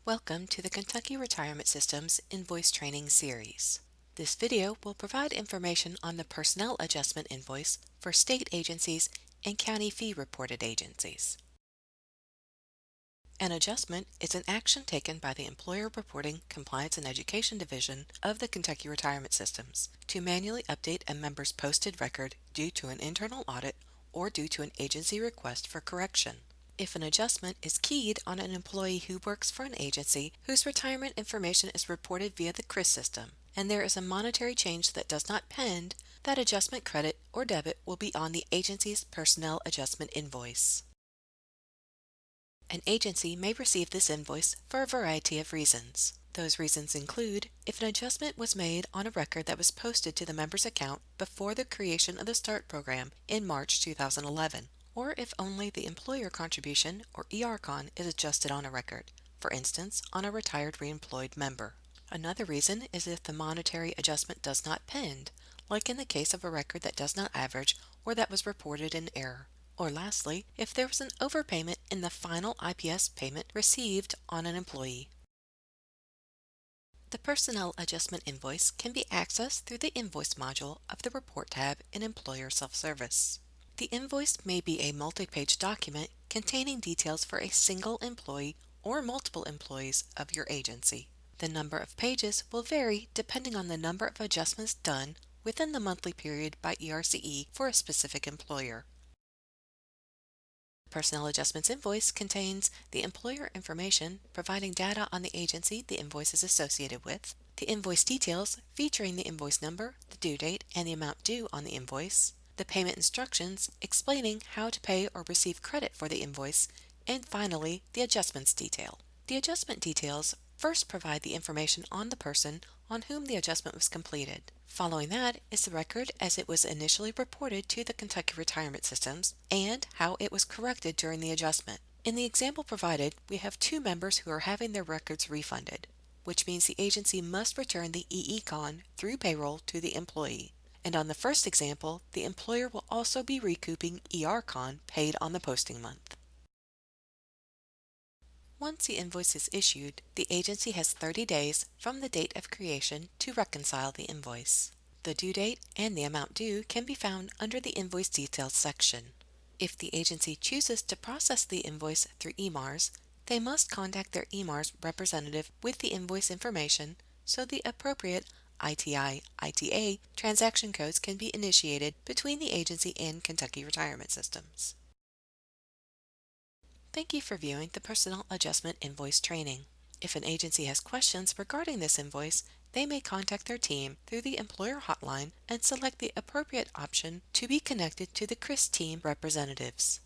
Welcome to the Kentucky Retirement System's Invoice Training Series. This video will provide information on the Personnel Adjustment Invoice for state agencies and county fee reported agencies. An adjustment is an action taken by the Employer Reporting, Compliance, and Education Division of the Kentucky Retirement Systems to manually update a member's posted record due to an internal audit or due to an agency request for correction. If an adjustment is keyed on an employee who works for an agency whose retirement information is reported via the ERCE system, and there is a monetary change that does not pend, that adjustment credit or debit will be on the agency's personnel adjustment invoice. An agency may receive this invoice for a variety of reasons. Those reasons include if an adjustment was made on a record that was posted to the member's account before the creation of the START program in March 2011, or if only the employer contribution, or ERCON, is adjusted on a record, for instance, on a retired reemployed member. Another reason is if the monetary adjustment does not pend, like in the case of a record that does not average or that was reported in error. Or lastly, if there was an overpayment in the final IPS payment received on an employee. The Personnel Adjustment Invoice can be accessed through the Invoice module of the Report tab in Employer Self-Service. The invoice may be a multi-page document containing details for a single employee or multiple employees of your agency. The number of pages will vary depending on the number of adjustments done within the monthly period by ERCE for a specific employer. The Personnel Adjustments Invoice contains the employer information providing data on the agency the invoice is associated with, the invoice details featuring the invoice number, the due date, and the amount due on the invoice, the payment instructions explaining how to pay or receive credit for the invoice, and finally, the adjustments detail. The adjustment details first provide the information on the person on whom the adjustment was completed. Following that is the record as it was initially reported to the Kentucky Retirement Systems and how it was corrected during the adjustment. In the example provided, we have two members who are having their records refunded, which means the agency must return the EECON through payroll to the employee. And on the first example, the employer will also be recouping ERCON paid on the posting month. Once the invoice is issued, the agency has 30 days from the date of creation to reconcile the invoice. The due date and the amount due can be found under the Invoice Details section. If the agency chooses to process the invoice through EMARS, they must contact their EMARS representative with the invoice information so the appropriate ITI/ITA transaction codes can be initiated between the agency and Kentucky Retirement Systems. Thank you for viewing the Personnel Adjustment Invoice training. If an agency has questions regarding this invoice, they may contact their team through the employer hotline and select the appropriate option to be connected to the ERCE team representatives.